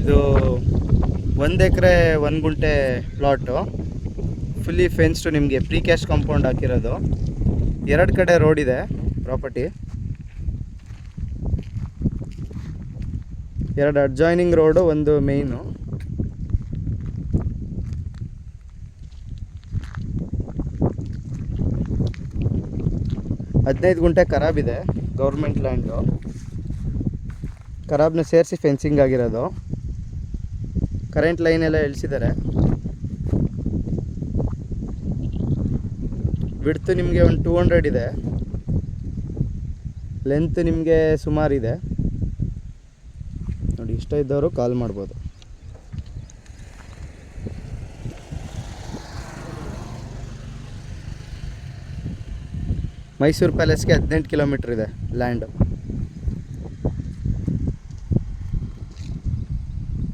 ಇದು 1 ಎಕರೆ 1 ಗುಂಟೆ plot, fully ಫೆನ್ಸ್ಡು, ನಿಮಗೆ ಪ್ರೀ ಕ್ಯಾಶ್ ಕಾಂಪೌಂಡ್ ಹಾಕಿರೋದು. 2 ಕಡೆ ರೋಡ್ ಇದೆ ಪ್ರಾಪರ್ಟಿ. 2 ಅಡ್ಜಾಯ್ನಿಂಗ್ ರೋಡು, 1 ಮೇಯ್ನು. ಹದಿನೈದು ಗುಂಟೆ ಖರಾಬಿದೆ, ಗೌರ್ಮೆಂಟ್ ಲ್ಯಾಂಡು. ಖರಾಬ್ನ ಸೇರಿಸಿ ಫೆನ್ಸಿಂಗ್ ಆಗಿರೋದು. ಕರೆಂಟ್ ಲೈನ್ ಎಲ್ಲ ಇಳಿಸಿದ್ದಾರೆ. ವಿಡ್ತ್ ನಿಮಗೆ ಒಂದು 200 ಇದೆ, ಲೆಂತ್ ನಿಮಗೆ ಸುಮಾರಿದೆ ನೋಡಿ. ಇಷ್ಟ ಇದ್ದವರು ಕಾಲ್ ಮಾಡ್ಬೋದು. ಮೈಸೂರು ಪ್ಯಾಲೇಸ್ಗೆ 18 ಕಿಲೋಮೀಟ್ರ್ ಇದೆ ಲ್ಯಾಂಡು.